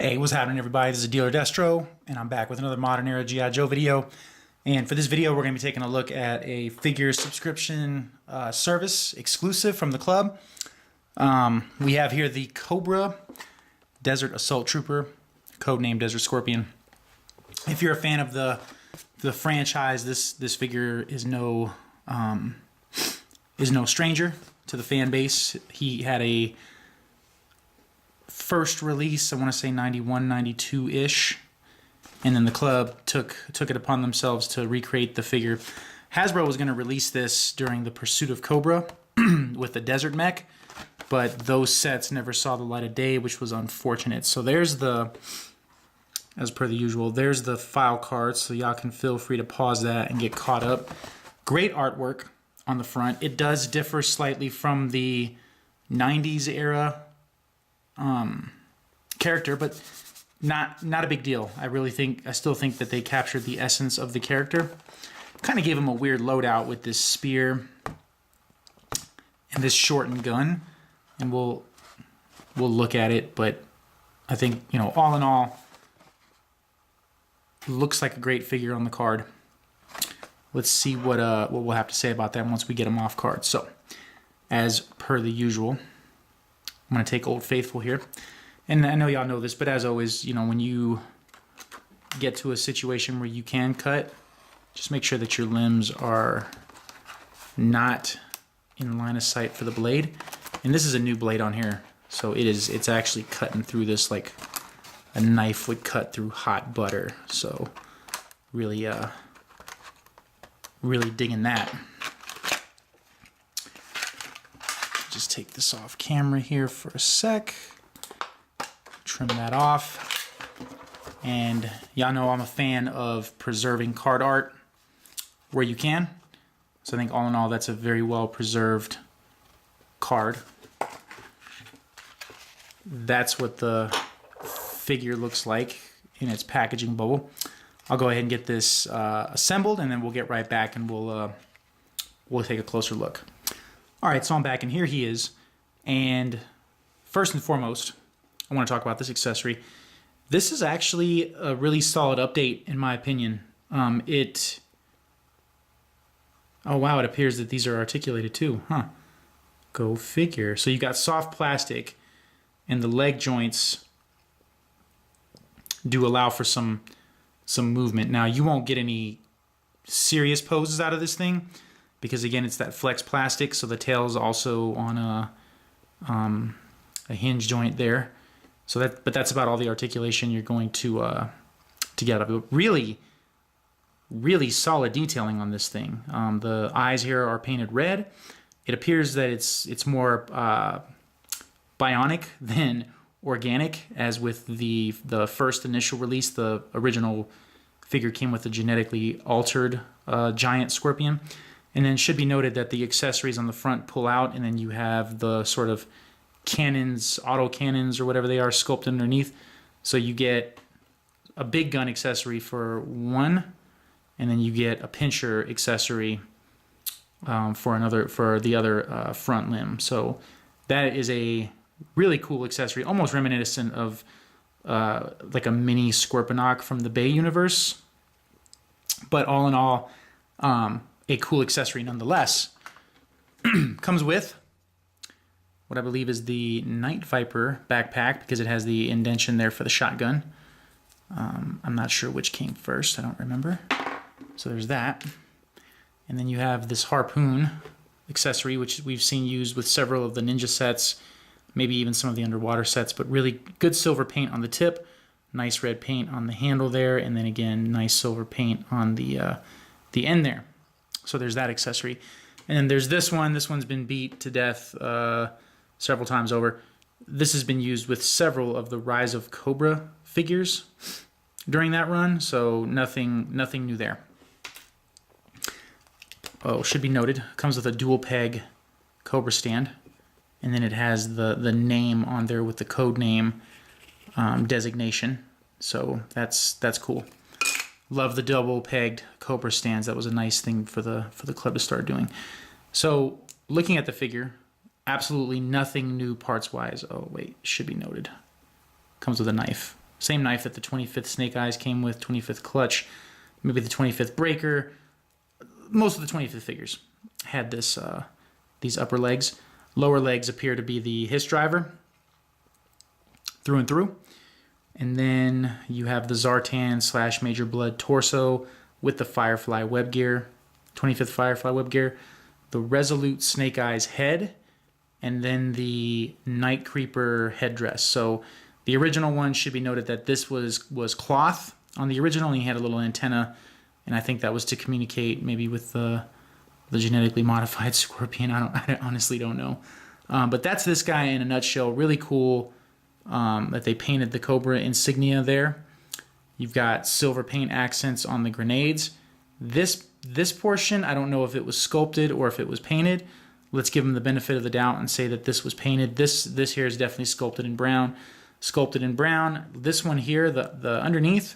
Hey, what's happening, everybody? This is Dealer Destro, and I'm back with another Modern Era G.I. Joe video. And for this video, we're going to be taking a look at a figure subscription service exclusive from the club. We have here the Cobra Desert Assault Trooper, codenamed Desert Scorpion. If you're a fan of the franchise, this figure is no stranger to the fan base. He had a first release, I want to say 91, 92-ish, and then the club took it upon themselves to recreate the figure. Hasbro was going to release this during the Pursuit of Cobra with the Desert Mech, but those sets never saw the light of day, which was unfortunate. So there's the, as per the usual, there's the file card, so y'all can feel free to pause that and get caught up. Great artwork on the front. It does differ slightly from the 90s era character, but not a big deal. I still think that they captured the essence of the character. Kind of gave him a weird loadout with this spear and this shortened gun, and we'll look at it. But I think, you know, all in all, looks like a great figure on the card. Let's see what we'll have to say about that once we get him off card. So, as per the usual, I'm going to take Old Faithful here. And I know y'all know this, but as always, you know, when you get to a situation where you can cut, just make sure that your limbs are not in line of sight for the blade. And this is a new blade on here, so it's actually cutting through this like a knife would cut through hot butter. So really digging that. Just take this off camera here for a sec. Trim that off. And y'all know I'm a fan of preserving card art where you can. So I think all in all, that's a very well preserved card. That's what the figure looks like in its packaging bubble. I'll go ahead and get this assembled, and then we'll get right back and we'll take a closer look. All right, so I'm back, and here he is. And first and foremost, I want to talk about this accessory. This is actually a really solid update, in my opinion. Oh wow, it appears that these are articulated too, huh? Go figure. So you got soft plastic, and the leg joints do allow for some movement. Now, you won't get any serious poses out of this thing, because again, it's that flex plastic, so the tail's also on a hinge joint there. So but that's about all the articulation you're going to get out of it. Really, really solid detailing on this thing. The eyes here are painted red. It appears that it's more bionic than organic, as with the first initial release. The original figure came with a genetically altered giant scorpion. And then it should be noted that the accessories on the front pull out, and then you have the sort of cannons, auto cannons or whatever they are, sculpted underneath. So you get a big gun accessory for one, and then you get a pincher accessory for the other front limb. So that is a really cool accessory, almost reminiscent of like a mini Scorponok from the Bay universe. But all in all, a cool accessory nonetheless. Comes with what I believe is the Night Viper backpack, because it has the indentation there for the shotgun. I'm not sure which came first. I don't remember. So there's that. And then you have this harpoon accessory, which we've seen used with several of the Ninja sets, maybe even some of the underwater sets, but really good silver paint on the tip, nice red paint on the handle there, and then again, nice silver paint on the end there. So there's that accessory. And then there's this one. This one's been beat to death several times over. This has been used with several of the Rise of Cobra figures during that run, so nothing new there. Oh, should be noted, comes with a dual peg Cobra stand, and then it has the name on there with the code name designation. So that's cool. Love the double pegged Cobra stands. That was a nice thing for the club to start doing. So looking at the figure, absolutely nothing new parts wise. Oh wait, should be noted. Comes with a knife. Same knife that the 25th Snake Eyes came with, 25th clutch, maybe the 25th breaker. Most of the 25th figures had this these upper legs. Lower legs appear to be the Hiss driver through and through. And then you have the Zartan / Major Blood torso with the Firefly web gear, 25th Firefly web gear, the Resolute Snake Eyes head, and then the Night Creeper headdress. So the original one should be noted that this was cloth. On the original, he had a little antenna, and I think that was to communicate maybe with the genetically modified Scorpion. I honestly don't know. But that's this guy in a nutshell. Really cool that they painted the Cobra insignia there. You've got silver paint accents on the grenades. This portion, I don't know if it was sculpted or if it was painted. Let's give him the benefit of the doubt and say that this was painted. This here is definitely sculpted in brown. Sculpted in brown. This one here, the underneath.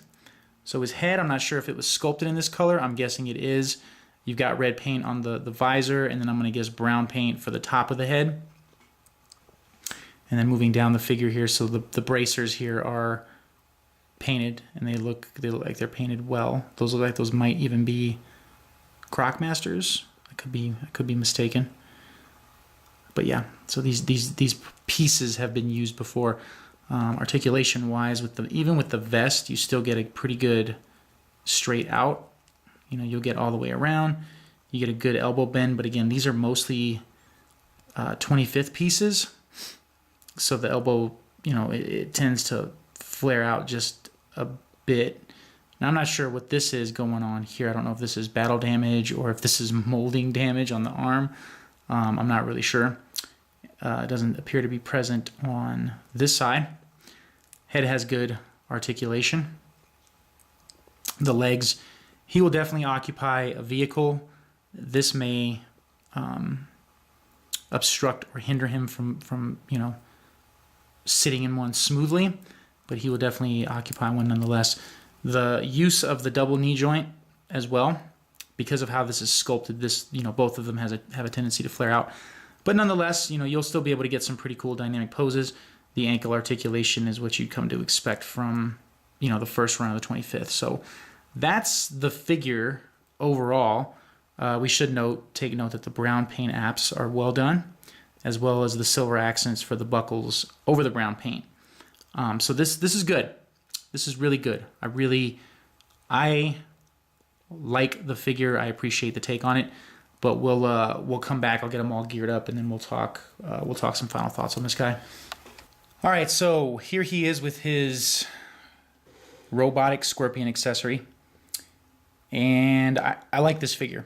So his head, I'm not sure if it was sculpted in this color. I'm guessing it is. You've got red paint on the visor, and then I'm going to guess brown paint for the top of the head. And then moving down the figure here, so the bracers here are painted, and they look like they're painted well. Those look like those might even be Crocmasters. I could be mistaken. But yeah, so these pieces have been used before. Articulation wise, even with the vest, you still get a pretty good straight out. You know, you'll get all the way around. You get a good elbow bend, but again, these are mostly 25th pieces. So the elbow, you know, it tends to flare out just a bit. Now, I'm not sure what this is going on here. I don't know if this is battle damage or if this is molding damage on the arm. I'm not really sure. It doesn't appear to be present on this side. Head has good articulation. The legs, he will definitely occupy a vehicle. This may obstruct or hinder him from you know, sitting in one smoothly, but he will definitely occupy one nonetheless. The use of the double knee joint as well, because of how this is sculpted, this, you know, both of them have a tendency to flare out. But nonetheless, you know, you'll still be able to get some pretty cool dynamic poses. The ankle articulation is what you'd come to expect from, you know, the first run of the 25th. So that's the figure overall. We should take note that the brown paint apps are well done, as well as the silver accents for the buckles over the brown paint. So this is good. This is really good. I like the figure. I appreciate the take on it. But we'll come back. I'll get them all geared up, and then we'll talk some final thoughts on this guy. All right, so here he is with his robotic Scorpion accessory, and I like this figure.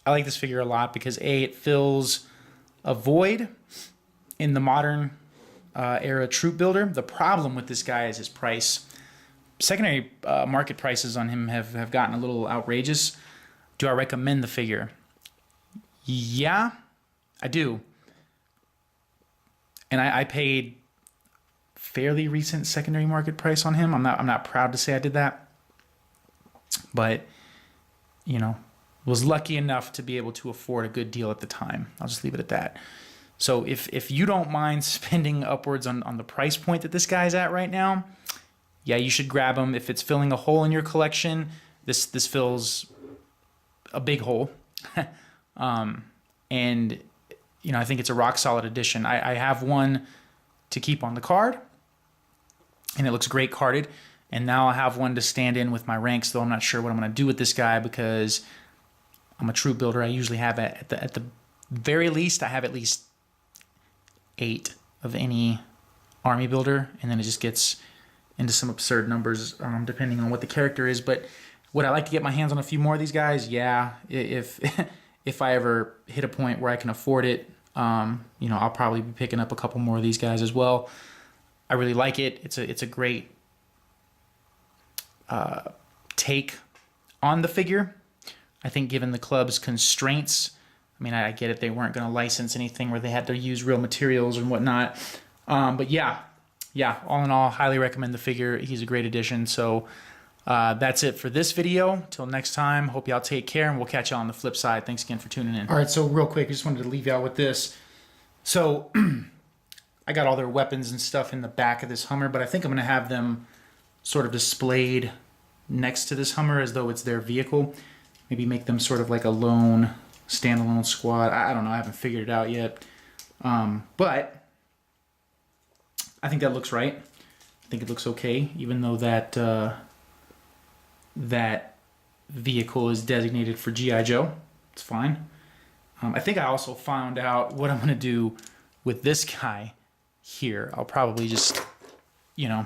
I like this figure a lot because it fills a void in the modern era troop builder. The problem with this guy is his price. Secondary market prices on him have gotten a little outrageous. Do I recommend the figure? Yeah, I do. And I paid fairly recent secondary market price on him. I'm not proud to say I did that, but you know, was lucky enough to be able to afford a good deal at the time. I'll just leave it at that. So if you don't mind spending upwards on the price point that this guy's at right now, yeah, you should grab him. If it's filling a hole in your collection, this fills a big hole. And you know, I think it's a rock solid addition. I have one to keep on the card, and it looks great carded. And now I have one to stand in with my ranks, though I'm not sure what I'm going to do with this guy because I'm a troop builder. I usually have at the very least, I have at least 8 of any army builder, and then it just gets into some absurd numbers depending on what the character is. But would I like to get my hands on a few more of these guys? Yeah, if I ever hit a point where I can afford it, you know, I'll probably be picking up a couple more of these guys as well. I really like it. It's a great take on the figure. I think given the club's constraints, I mean, I get it. They weren't going to license anything where they had to use real materials and whatnot. But yeah, all in all, highly recommend the figure. He's a great addition. So that's it for this video. Till next time, hope y'all take care, and we'll catch y'all on the flip side. Thanks again for tuning in. All right, so real quick, I just wanted to leave y'all with this. So I got all their weapons and stuff in the back of this Hummer, but I think I'm going to have them sort of displayed next to this Hummer as though it's their vehicle. Maybe make them sort of like a lone standalone squad. I don't know. I haven't figured it out yet. But I think that looks right. I think it looks okay, even though that that vehicle is designated for G.I. Joe. It's fine. I think I also found out what I'm going to do with this guy here. I'll probably just, you know,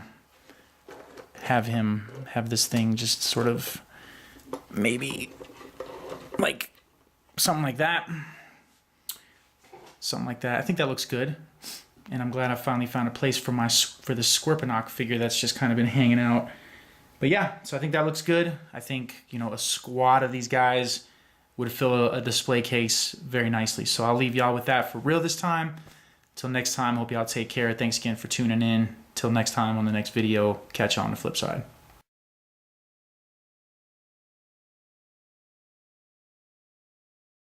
have this thing just sort of maybe like something like that. Something like that. I think that looks good. And I'm glad I finally found a place for this Scorponok figure that's just kind of been hanging out. But yeah, so I think that looks good. I think, you know, a squad of these guys would fill a display case very nicely. So I'll leave y'all with that for real this time. Till next time, hope y'all take care. Thanks again for tuning in. Till next time on the next video, catch you on the flip side.